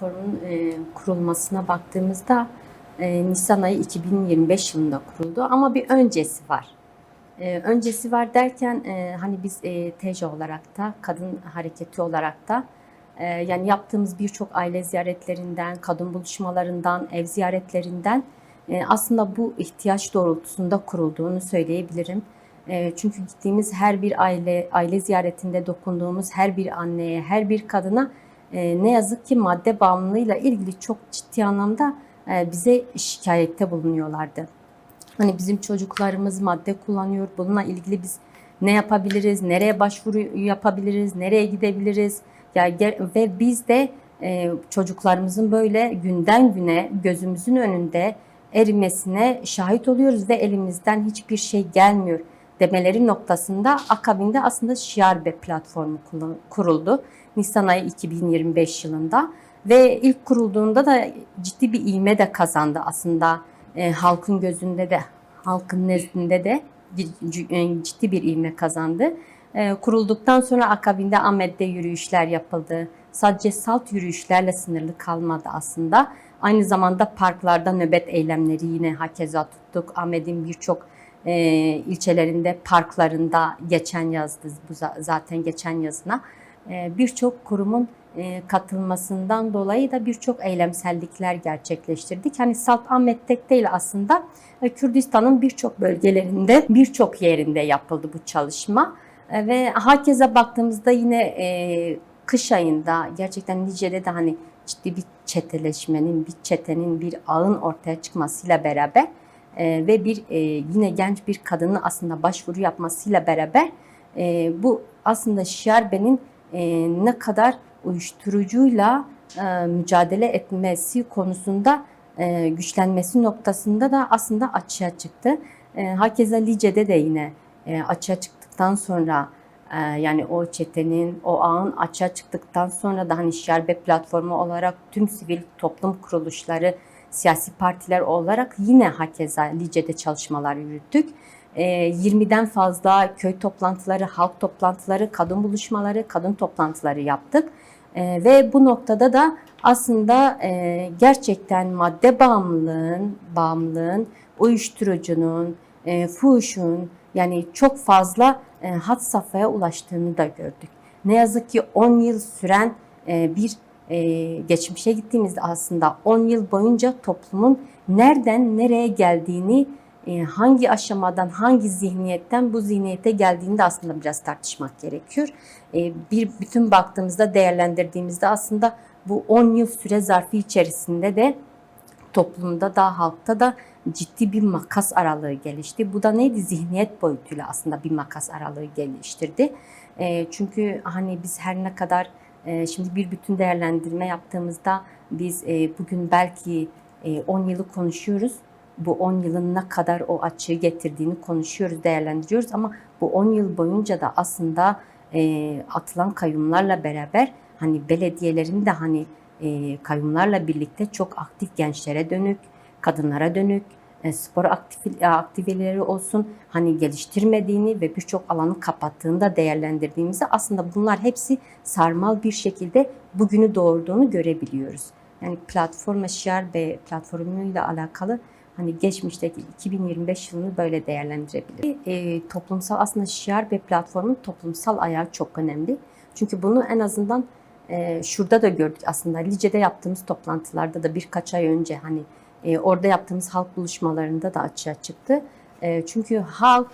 platformun kurulmasına baktığımızda Nisan ayı 2025 yılında kuruldu ama bir öncesi var. Öncesi var derken hani biz TEJA olarak da, kadın hareketi olarak da yani yaptığımız birçok aile ziyaretlerinden, kadın buluşmalarından, ev ziyaretlerinden aslında bu ihtiyaç doğrultusunda kurulduğunu söyleyebilirim. Çünkü gittiğimiz her bir aile ziyaretinde dokunduğumuz her bir anneye, her bir kadına ne yazık ki madde bağımlılığıyla ilgili çok ciddi anlamda bize şikayette bulunuyorlardı. Hani bizim çocuklarımız madde kullanıyor, bununla ilgili biz ne yapabiliriz, nereye başvuru yapabiliriz, nereye gidebiliriz? Ve biz de çocuklarımızın böyle günden güne gözümüzün önünde erimesine şahit oluyoruz ve elimizden hiçbir şey gelmiyor demeleri noktasında akabinde aslında Şiarbe platformu kuruldu. Nisan ayı 2025 yılında ve ilk kurulduğunda da ciddi bir ivme de kazandı aslında. Halkın gözünde de, halkın nezdinde de ciddi bir ivme kazandı. Kurulduktan sonra akabinde Ahmet'te yürüyüşler yapıldı. Sadece salt yürüyüşlerle sınırlı kalmadı aslında. Aynı zamanda parklarda nöbet eylemleri yine hakeza tuttuk. Ahmet'in birçok ilçelerinde, parklarında geçen yazdı, bu zaten geçen yazına. Birçok kurumun katılmasından dolayı da birçok eylemsellikler gerçekleştirdik. Hani salt Ahmet tek değil aslında Kürdistan'ın birçok bölgelerinde, birçok yerinde yapıldı bu çalışma. Ve herkese baktığımızda yine kış ayında gerçekten Nice'de de hani ciddi bir çeteleşmenin, bir çetenin, bir ağın ortaya çıkmasıyla beraber ve bir yine genç bir kadının aslında başvuru yapmasıyla beraber bu aslında Şiarbe'nin ne kadar uyuşturucuyla mücadele etmesi konusunda güçlenmesi noktasında da aslında açığa çıktı. Hakeza Lice'de de yine açığa çıktıktan sonra yani o çetenin, o ağın açığa çıktıktan sonra da hani Şiarbe platformu olarak tüm sivil toplum kuruluşları, siyasi partiler olarak yine hakeza Lice'de çalışmalar yürüttük. 20'den fazla köy toplantıları, halk toplantıları, kadın buluşmaları, kadın toplantıları yaptık. Ve bu noktada da aslında gerçekten madde bağımlılığın, uyuşturucunun, fuhuşun yani çok fazla had safhaya ulaştığını da gördük. Ne yazık ki 10 yıl süren bir geçmişe gittiğimizde aslında 10 yıl boyunca toplumun nereden nereye geldiğini, hangi aşamadan, hangi zihniyetten bu zihniyete geldiğini de aslında biraz tartışmak gerekiyor. Bir bütün baktığımızda, değerlendirdiğimizde aslında bu 10 yıl süre zarfı içerisinde de toplumda da, halkta da ciddi bir makas aralığı gelişti. Bu da neydi? Zihniyet boyutuyla aslında bir makas aralığı geliştirdi. Çünkü hani biz her ne kadar şimdi bir bütün değerlendirme yaptığımızda biz bugün belki 10 yılı konuşuyoruz. Bu 10 yılın ne kadar o açığı getirdiğini konuşuyoruz, değerlendiriyoruz ama bu 10 yıl boyunca da aslında atılan kayyumlarla beraber hani belediyelerin de hani kayyumlarla birlikte çok aktif gençlere dönük, kadınlara dönük, spor aktiviteleri olsun hani geliştirmediğini ve birçok alanı kapattığını da değerlendirdiğimizde aslında bunlar hepsi sarmal bir şekilde bugünü doğurduğunu görebiliyoruz. Yani platform Şiarbe platformuyla alakalı hani geçmişteki 2025 yılını böyle değerlendirebiliriz. Toplumsal aslında Şiarbe platformunun toplumsal ayağı çok önemli. Çünkü bunu en azından şurada da gördük aslında Lice'de yaptığımız toplantılarda da birkaç ay önce hani orada yaptığımız halk buluşmalarında da açığa çıktı. Çünkü halk,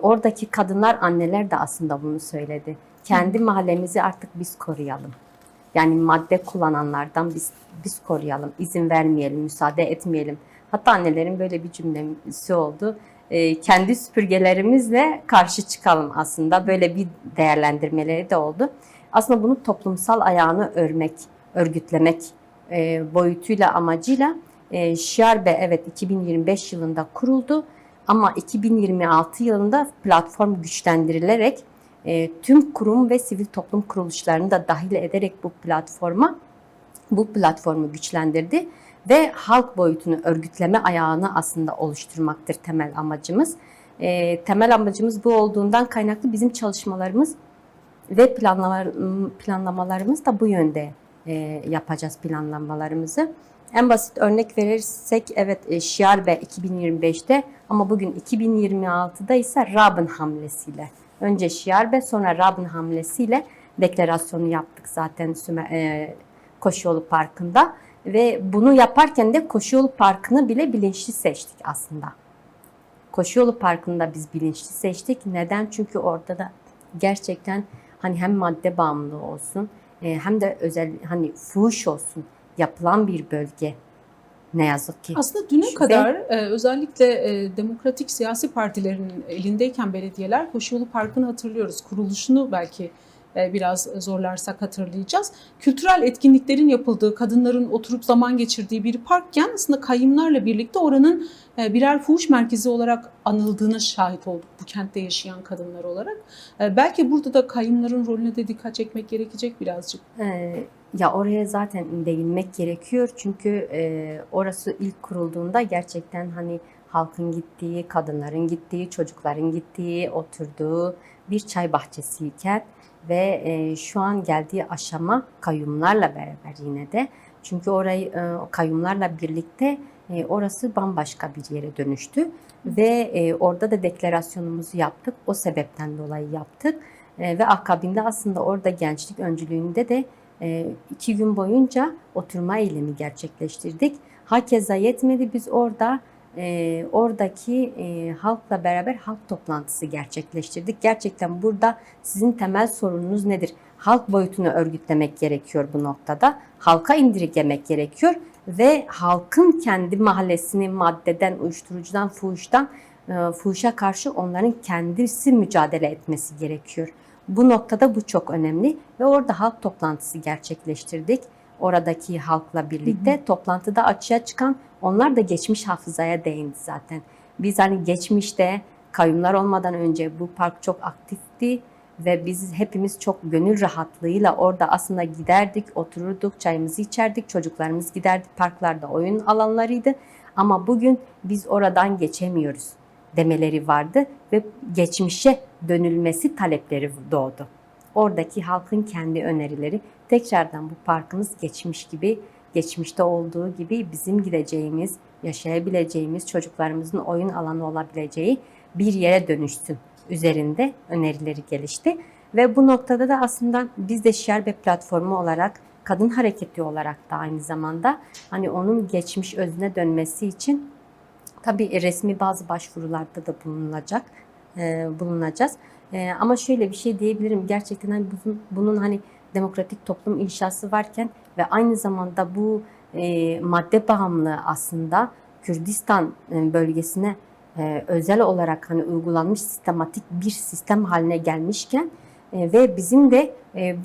oradaki kadınlar, anneler de aslında bunu söyledi. Kendi mahallemizi artık biz koruyalım. Yani madde kullananlardan biz koruyalım, izin vermeyelim, müsaade etmeyelim. Hatta annelerin böyle bir cümlesi oldu. Kendi süpürgelerimizle karşı çıkalım aslında. Böyle bir değerlendirmeleri de oldu. Aslında bunu toplumsal ayağını örgütlemek boyutuyla, amacıyla Şiarbe evet 2025 yılında kuruldu. Ama 2026 yılında platform güçlendirilerek tüm kurum ve sivil toplum kuruluşlarını da dahil ederek bu platformu güçlendirdi ve halk boyutunu örgütleme ayağını aslında oluşturmaktır temel amacımız. Temel amacımız bu olduğundan kaynaklı bizim çalışmalarımız ve planlamalarımız da bu yönde yapacağız planlamalarımızı. En basit örnek verirsek evet Şiarbe 2025'te ama bugün 2026'da ise Rabın hamlesiyle. Önce Şiarbe sonra Rabın hamlesiyle deklarasyonu yaptık zaten Koşuyolu Parkı'nda. Ve bunu yaparken de Koşuyolu Parkı'nı bile bilinçli seçtik aslında. Koşuyolu Parkı'nda biz bilinçli seçtik. Neden? Çünkü orada da gerçekten hani hem madde bağımlılığı olsun hem de özel hani fuhuş olsun yapılan bir bölge. Ne yazık ki. Aslında düne kadar özellikle demokratik siyasi partilerin elindeyken belediyeler Koşuyolu Parkı'nı hatırlıyoruz. Kuruluşunu belki biraz zorlarsak hatırlayacağız. Kültürel etkinliklerin yapıldığı, kadınların oturup zaman geçirdiği bir parkken aslında kayyımlarla birlikte oranın birer fuhuş merkezi olarak anıldığına şahit olduk bu kentte yaşayan kadınlar olarak. Belki burada da kayyımların rolüne de dikkat çekmek gerekecek birazcık. Ya oraya zaten değinmek gerekiyor çünkü orası ilk kurulduğunda gerçekten hani halkın gittiği, kadınların gittiği, çocukların gittiği, oturduğu bir çay bahçesiyken ve şu an geldiği aşama kayyumlarla beraber yine de çünkü orayı kayyumlarla birlikte orası bambaşka bir yere dönüştü ve orada da deklarasyonumuzu yaptık. O sebepten dolayı yaptık ve akabinde aslında orada gençlik öncülüğünde de 2 gün boyunca oturma eylemi gerçekleştirdik. Hakeza yetmedi biz orada oradaki halkla beraber halk toplantısı gerçekleştirdik. Gerçekten burada sizin temel sorununuz nedir? Halk boyutunu örgütlemek gerekiyor bu noktada. Halka indirgemek gerekiyor ve halkın kendi mahallesini maddeden, uyuşturucudan, fuhuşa karşı onların kendisi mücadele etmesi gerekiyor. Bu noktada bu çok önemli ve orada halk toplantısı gerçekleştirdik. Oradaki halkla birlikte toplantıda açığa çıkan onlar da geçmiş hafızaya değindi zaten. Biz hani geçmişte kayyumlar olmadan önce bu park çok aktifti ve biz hepimiz çok gönül rahatlığıyla orada aslında giderdik, otururduk, çayımızı içerdik, çocuklarımız giderdi, parklarda oyun alanlarıydı. Ama bugün biz oradan geçemiyoruz demeleri vardı ve geçmişe dönülmesi talepleri doğdu. Oradaki halkın kendi önerileri tekrardan bu parkımız geçmişte olduğu gibi bizim gideceğimiz, yaşayabileceğimiz, çocuklarımızın oyun alanı olabileceği bir yere dönüşsün üzerinde önerileri gelişti. Ve bu noktada da aslında biz de Şiarbe platformu olarak, kadın hareketi olarak da aynı zamanda hani onun geçmiş özüne dönmesi için tabii resmi bazı başvurularda da bulunacağız. Ama şöyle bir şey diyebilirim. Gerçekten hani bunun hani demokratik toplum inşası varken ve aynı zamanda bu madde bağımlılığı aslında Kürdistan bölgesine özel olarak hani uygulanmış sistematik bir sistem haline gelmişken ve bizim de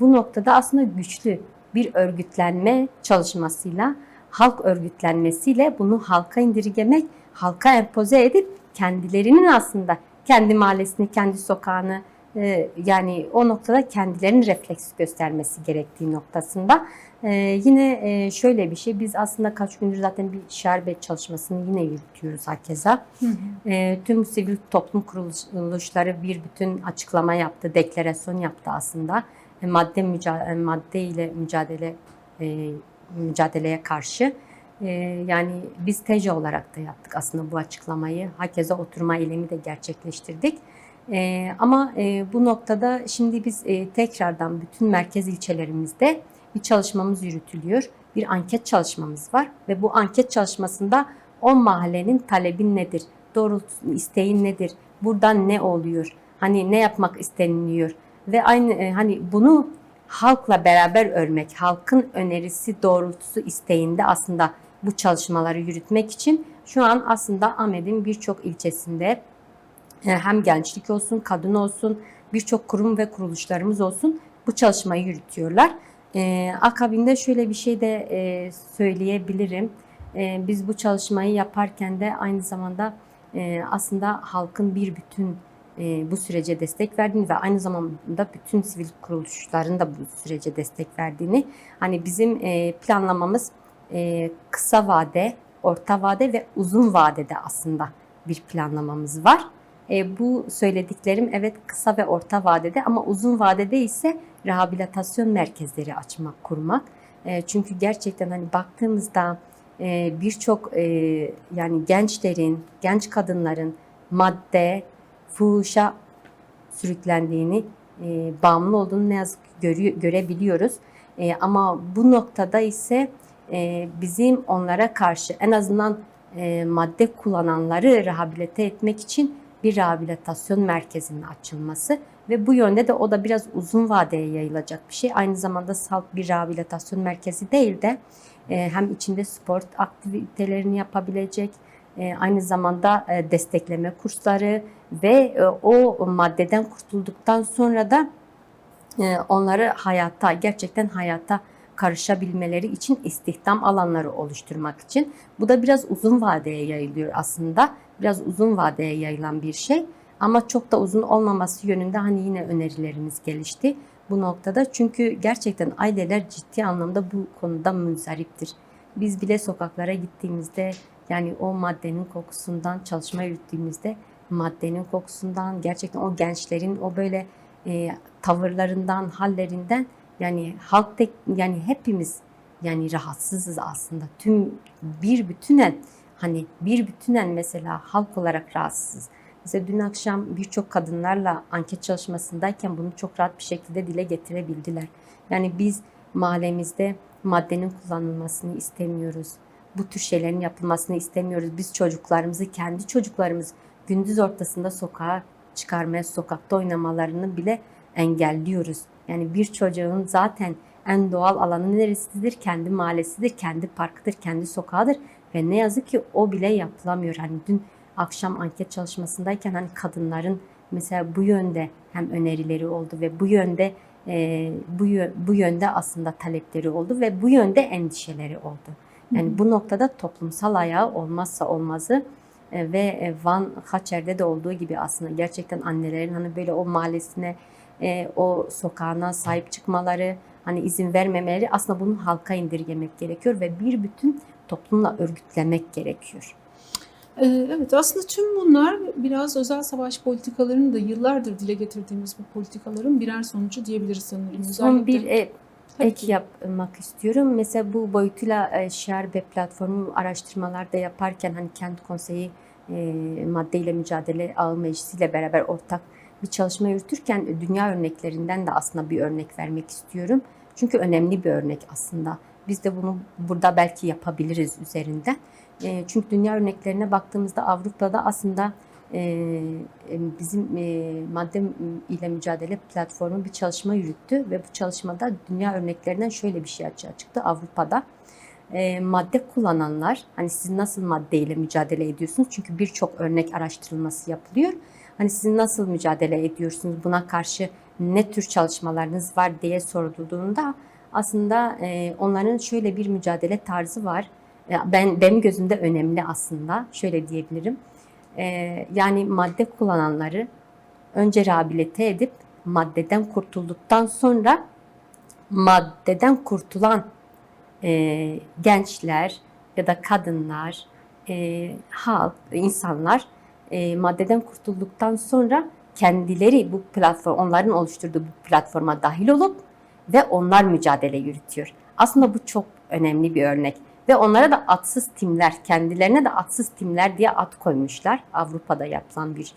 bu noktada aslında güçlü bir örgütlenme çalışmasıyla, halk örgütlenmesiyle bunu halka indirgemek, halka empoze edip kendilerinin aslında kendi mahallesini, kendi sokağını yani o noktada kendilerinin refleks göstermesi gerektiği noktasında. Yine şöyle bir şey, biz aslında kaç gündür zaten bir şerbet çalışmasını yine yürütüyoruz hakeza. Tüm sivil toplum kuruluşları bir bütün açıklama yaptı, deklarasyon yaptı aslında. Madde ile mücadeleye karşı. Yani biz TEJA olarak da yaptık aslında bu açıklamayı. Hakeza oturma eylemi de gerçekleştirdik. Ama bu noktada şimdi biz tekrardan bütün merkez ilçelerimizde bir çalışmamız yürütülüyor. Bir anket çalışmamız var ve bu anket çalışmasında 10 mahallenin talebi nedir? Doğrultusu, isteği nedir? Buradan ne oluyor? Hani ne yapmak isteniliyor? Ve aynı hani bunu halkla beraber örmek, halkın önerisi doğrultusu isteğinde aslında bu çalışmaları yürütmek için şu an aslında Ahmet'in birçok ilçesinde hem gençlik olsun, kadın olsun, birçok kurum ve kuruluşlarımız olsun bu çalışmayı yürütüyorlar. Akabinde şöyle bir şey de söyleyebilirim. Biz bu çalışmayı yaparken de aynı zamanda aslında halkın bir bütün bu sürece destek verdiğini ve aynı zamanda bütün sivil kuruluşların da bu sürece destek verdiğini, hani bizim planlamamız kısa vade, orta vade ve uzun vadede aslında bir planlamamız var. Bu söylediklerim evet kısa ve orta vadede ama uzun vadede ise rehabilitasyon merkezleri açmak, kurmak. Çünkü gerçekten hani baktığımızda birçok yani gençlerin, genç kadınların madde, fuhuşa sürüklendiğini, bağımlı olduğunu ne yazık ki görebiliyoruz. Ama bu noktada ise bizim onlara karşı en azından madde kullananları rehabilite etmek için bir rehabilitasyon merkezinin açılması ve bu yönde de o da biraz uzun vadeye yayılacak bir şey. Aynı zamanda salt bir rehabilitasyon merkezi değil de hem içinde spor aktivitelerini yapabilecek, aynı zamanda destekleme kursları ve o maddeden kurtulduktan sonra da onları hayata, gerçekten hayata karışabilmeleri için istihdam alanları oluşturmak için. Bu da biraz uzun vadeye yayılıyor aslında. Biraz uzun vadeye yayılan bir şey. Ama çok da uzun olmaması yönünde hani yine önerilerimiz gelişti bu noktada. Çünkü gerçekten aileler ciddi anlamda bu konuda muzdariptir. Biz bile sokaklara gittiğimizde yani o maddenin kokusundan, çalışma yürüttüğümüzde maddenin kokusundan, gerçekten o gençlerin o böyle tavırlarından, hallerinden yani halk yani hepimiz yani rahatsızız aslında. Tüm bir bütünen hani bir bütünen mesela halk olarak rahatsızız. Mesela dün akşam birçok kadınlarla anket çalışmasındayken bunu çok rahat bir şekilde dile getirebildiler. Yani biz mahallemizde maddenin kullanılmasını istemiyoruz. Bu tür şeylerin yapılmasını istemiyoruz. Biz çocuklarımızı, kendi çocuklarımız gündüz ortasında sokağa çıkarmaya, sokakta oynamalarını bile engelliyoruz. Yani bir çocuğun zaten en doğal alanı neresidir? Kendi mahallesidir, kendi parkıdır, kendi sokağıdır ve ne yazık ki o bile yapılamıyor. Hani dün akşam anket çalışmasındayken hani kadınların mesela bu yönde hem önerileri oldu ve bu yönde bu yönde aslında talepleri oldu ve bu yönde endişeleri oldu. Yani bu noktada toplumsal ayağı olmazsa olmazı ve Van Haçer'de de olduğu gibi aslında gerçekten annelerin hani böyle o mahallesine, o sokağına sahip çıkmaları, hani izin vermemeleri aslında bunu halka indirgemek gerekiyor ve bir bütün toplumla örgütlemek gerekiyor. Evet, aslında tüm bunlar biraz özel savaş politikalarının da yıllardır dile getirdiğimiz bu politikaların birer sonucu diyebiliriz sanırım. Son bir Tabii ek ki. yapmak istiyorum. Mesela bu boyutuyla Şiarbe platformu araştırmalarda yaparken hani kent konseyi maddeyle mücadele ağı meclisiyle beraber ortak bir çalışma yürütürken dünya örneklerinden de aslında bir örnek vermek istiyorum. Çünkü önemli bir örnek aslında. Biz de bunu burada belki yapabiliriz üzerinden. Çünkü dünya örneklerine baktığımızda Avrupa'da aslında bizim madde ile mücadele platformu bir çalışma yürüttü ve bu çalışmada dünya örneklerinden şöyle bir şey açığa çıktı. Avrupa'da madde kullananlar, hani siz nasıl maddeyle mücadele ediyorsunuz? Çünkü birçok örnek araştırılması yapılıyor. Hani siz nasıl mücadele ediyorsunuz? Buna karşı ne tür çalışmalarınız var diye sorulduğunda aslında onların şöyle bir mücadele tarzı var. Benim gözümde önemli aslında. Şöyle diyebilirim. Yani madde kullananları önce rehabilite edip maddeden kurtulduktan sonra maddeden kurtulan gençler ya da kadınlar, halk, insanlar maddeden kurtulduktan sonra kendileri bu platform, onların oluşturduğu bu platforma dahil olup ve onlar mücadele yürütüyor. Aslında bu çok önemli bir örnek. Ve onlara da atsız timler, kendilerine de atsız timler diye ad koymuşlar. Avrupa'da yapılan bir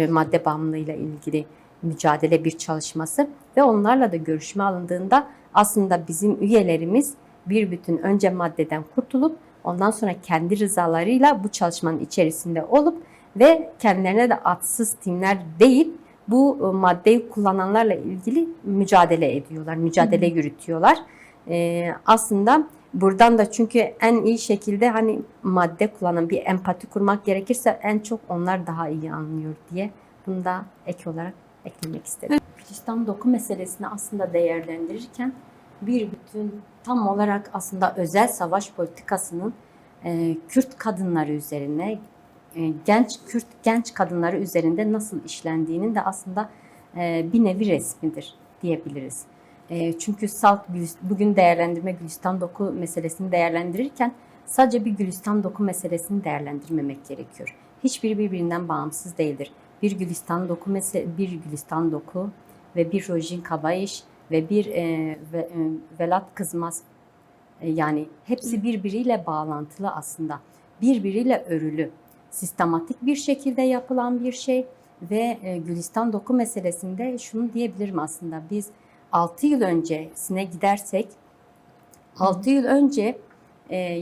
madde bağımlılığıyla ilgili mücadele bir çalışması. Ve onlarla da görüşme alındığında aslında bizim üyelerimiz bir bütün önce maddeden kurtulup ondan sonra kendi rızalarıyla bu çalışmanın içerisinde olup ve kendilerine de atsız timler değil bu maddeyi kullananlarla ilgili mücadele ediyorlar, mücadele yürütüyorlar. Aslında buradan da çünkü en iyi şekilde hani madde kullanan bir empati kurmak gerekirse en çok onlar daha iyi anlıyor diye bunu da ek olarak eklemek istedim. Gülistan doku meselesini aslında değerlendirirken bir bütün tam olarak aslında özel savaş politikasının Kürt kadınları üzerine Kürt genç kadınları üzerinde nasıl işlendiğinin de aslında bir nevi resmidir diyebiliriz. Çünkü bugün Gülistan doku meselesini değerlendirirken sadece bir Gülistan doku meselesini değerlendirmemek gerekiyor. Hiçbiri birbirinden bağımsız değildir. Bir Gülistan doku ve bir Rojin Kabayiş ve Velat Kızmaz, yani hepsi birbiriyle bağlantılı aslında. Birbiriyle örülü. Sistematik bir şekilde yapılan bir şey ve Gülistan Doku meselesinde şunu diyebilirim aslında. Biz 6 yıl öncesine gidersek, 6 yıl önce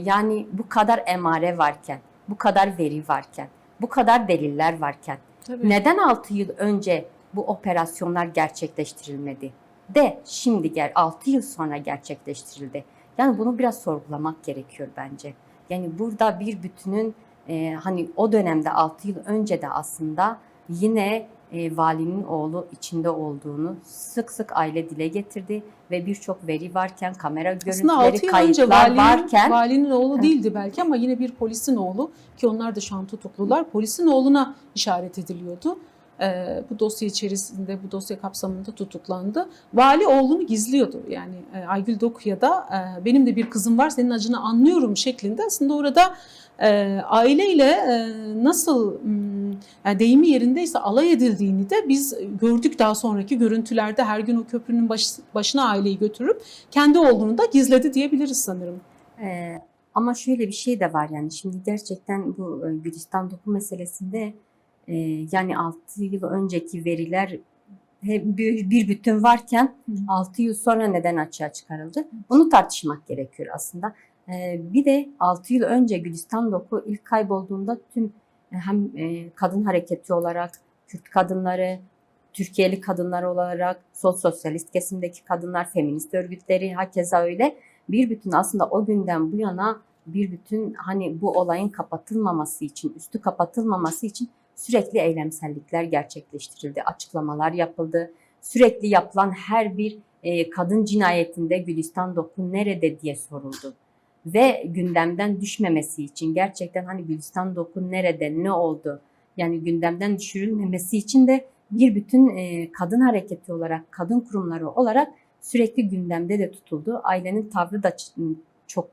yani bu kadar emare varken, bu kadar veri varken, bu kadar deliller varken Tabii. neden 6 yıl önce bu operasyonlar gerçekleştirilmedi? Şimdi 6 yıl sonra gerçekleştirildi. Yani bunu biraz sorgulamak gerekiyor bence. Yani burada bir bütünün hani o dönemde 6 yıl önce de aslında yine valinin oğlu içinde olduğunu sık sık aile dile getirdi ve birçok veri varken, kamera Aslında görüntüleri, 6 yıl önce kayıtlar varken valinin oğlu değildi belki ama yine bir polisin oğlu, ki onlar da şu an tutuklular. Polisin oğluna işaret ediliyordu. Bu dosya içerisinde, bu dosya kapsamında tutuklandı. Vali oğlunu gizliyordu. Yani Aygül Doku'ya da benim de bir kızım var, senin acını anlıyorum şeklinde aslında orada aileyle nasıl yani deyimi yerindeyse alay edildiğini de biz gördük daha sonraki görüntülerde. Her gün o köprünün başına aileyi götürüp kendi oğlunu da gizledi diyebiliriz sanırım. Ama şöyle bir şey de var, yani şimdi gerçekten bu Gülistan Doku meselesinde yani 6 yıl önceki veriler bir bütün varken 6 yıl sonra neden açığa çıkarıldı? Bunu tartışmak gerekiyor aslında. Bir de 6 yıl önce Gülistan Doku ilk kaybolduğunda tüm hem kadın hareketi olarak, Kürt kadınları, Türkiye'li kadınlar olarak, sosyalist kesimdeki kadınlar, feminist örgütleri hakeza öyle bir bütün aslında o günden bu yana bir bütün hani bu olayın kapatılmaması için, üstü kapatılmaması için sürekli eylemsellikler gerçekleştirildi, açıklamalar yapıldı. Sürekli yapılan her bir kadın cinayetinde Gülistan Doku nerede diye soruldu. Ve gündemden düşmemesi için gerçekten hani Gülistan Doku nerede, ne oldu? Yani gündemden düşürülmemesi için de bir bütün kadın hareketi olarak, kadın kurumları olarak sürekli gündemde de tutuldu. Ailenin tavrı da çok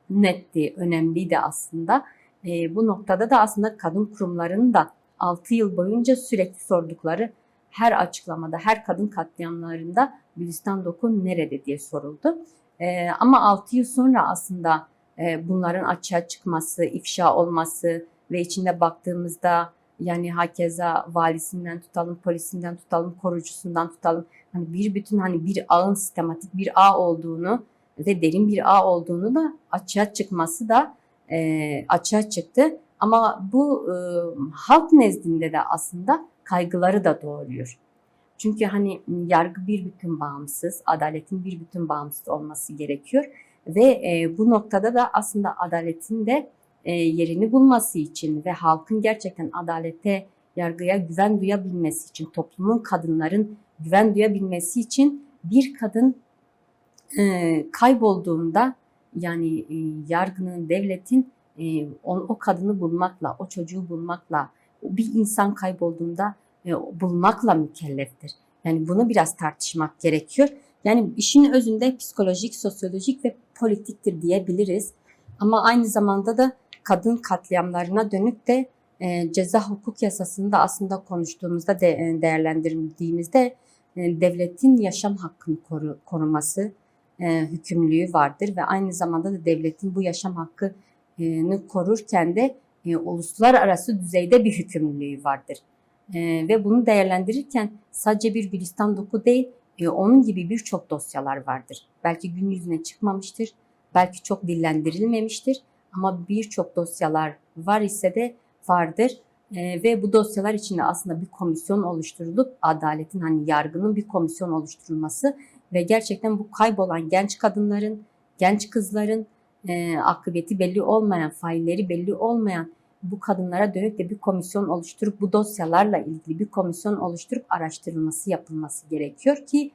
netti, önemliydi aslında. Bu noktada da aslında kadın kurumlarının da 6 yıl boyunca sürekli sordukları her açıklamada, her kadın katliamlarında Gülistan Doku nerede diye soruldu. Ama 6 yıl sonra aslında bunların açığa çıkması, ifşa olması ve içinde baktığımızda yani hakeza valisinden tutalım, polisinden tutalım, korucusundan tutalım, hani bir bütün hani bir ağın sistematik bir ağ olduğunu ve derin bir ağ olduğunu da açığa çıkması da açığa çıktı. Ama bu halk nezdinde de aslında kaygıları da doğuruyor. Çünkü hani yargı bir bütün bağımsız, adaletin bir bütün bağımsız olması gerekiyor. Ve bu noktada da aslında adaletin de yerini bulması için ve halkın gerçekten adalete, yargıya güven duyabilmesi için, toplumun, kadınların güven duyabilmesi için bir kadın kaybolduğunda yani yargının, devletin o kadını bulmakla, o çocuğu bulmakla, bir insan kaybolduğunda bulmakla mükelleftir. Yani bunu biraz tartışmak gerekiyor. Yani işin özünde psikolojik, sosyolojik ve politiktir diyebiliriz. Ama aynı zamanda da kadın katliamlarına dönük de ceza hukuk yasasında aslında konuştuğumuzda, değerlendirdiğimizde devletin yaşam hakkını koruması hükümlülüğü vardır ve aynı zamanda da devletin bu yaşam hakkını korurken de uluslararası düzeyde bir hükümlülüğü vardır. Ve bunu değerlendirirken sadece bir Gülistan Doku değil, onun gibi birçok dosyalar vardır. Belki gün yüzüne çıkmamıştır, belki çok dillendirilmemiştir ama birçok dosyalar var ise de vardır. Ve bu dosyalar içinde aslında bir komisyon oluşturulup adaletin, hani yargının bir komisyon oluşturulması ve gerçekten bu kaybolan genç kadınların, genç kızların akıbeti belli olmayan, failleri belli olmayan bu kadınlara dönük de bir komisyon oluşturup bu dosyalarla ilgili bir komisyon oluşturup araştırılması yapılması gerekiyor ki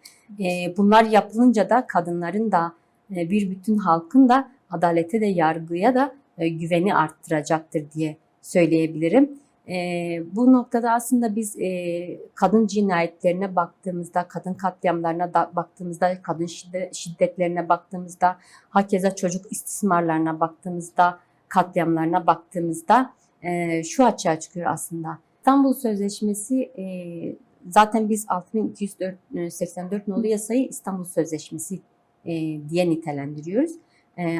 bunlar yapılınca da kadınların da bir bütün halkın da adalete de yargıya da güveni arttıracaktır diye söyleyebilirim. Bu noktada aslında biz kadın cinayetlerine baktığımızda, kadın katliamlarına baktığımızda, kadın şiddetlerine baktığımızda, hakeza çocuk istismarlarına baktığımızda, katliamlarına baktığımızda şu açığa çıkıyor aslında. İstanbul Sözleşmesi zaten biz 6284 nolu yasayı İstanbul Sözleşmesi diye nitelendiriyoruz.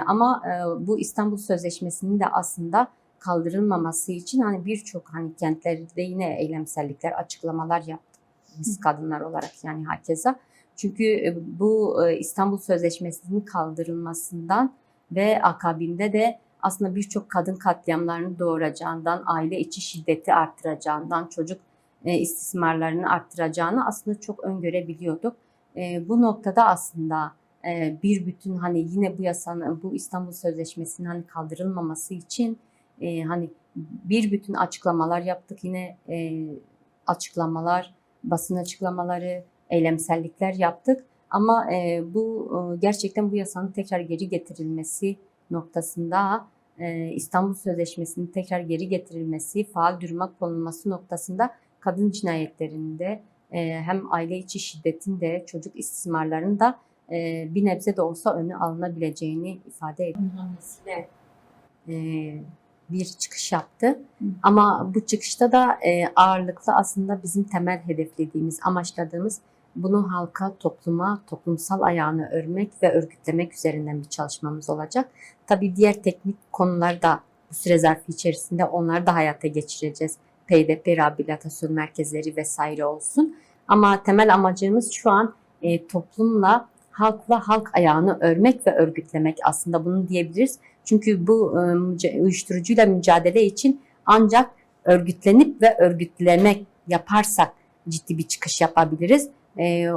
Ama bu İstanbul Sözleşmesi'nin de aslında kaldırılmaması için hani birçok hani kentlerde yine eylemsellikler, açıklamalar yaptık biz kadınlar olarak, yani herkese. Çünkü bu İstanbul Sözleşmesi'nin kaldırılmasından ve akabinde de aslında birçok kadın katliamlarını doğuracağından, aile içi şiddeti arttıracağından, çocuk istismarlarını arttıracağını aslında çok öngörebiliyorduk. Bu noktada aslında bir bütün hani yine bu yasanın, bu İstanbul Sözleşmesi'nin hani kaldırılmaması için hani bir bütün açıklamalar yaptık. Yine açıklamalar, basın açıklamaları, eylemsellikler yaptık. Ama bu gerçekten bu yasanın tekrar geri getirilmesi noktasında, İstanbul Sözleşmesi'nin tekrar geri getirilmesi, faal duruma konulması noktasında kadın cinayetlerinde hem aile içi şiddetin de çocuk istismarlarının da bir nebze de olsa önü alınabileceğini ifade edilmesiyle bir çıkış yaptı. Ama bu çıkışta da ağırlıklı aslında bizim temel hedeflediğimiz, amaçladığımız bunu halka, topluma, toplumsal ayağını örmek ve örgütlemek üzerinden bir çalışmamız olacak. Tabii diğer teknik konular da bu süre zarfı içerisinde onları da hayata geçireceğiz. PDP rehabilitasyon merkezleri vesaire olsun. Ama temel amacımız şu an toplumla, halkla halk ayağını örmek ve örgütlemek, aslında bunu diyebiliriz. Çünkü bu uyuşturucuyla mücadele için ancak örgütlenip ve örgütlemek yaparsak ciddi bir çıkış yapabiliriz.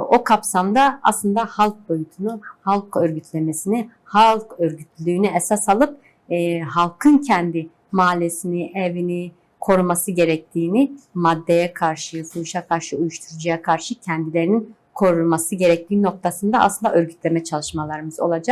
O kapsamda aslında halk boyutunu, halk örgütlemesini, halk örgütlülüğünü esas alıp halkın kendi mahallesini, evini koruması gerektiğini, maddeye karşı, fuhuşa karşı, uyuşturucuya karşı kendilerinin korunması gerektiği noktasında aslında örgütleme çalışmalarımız olacak.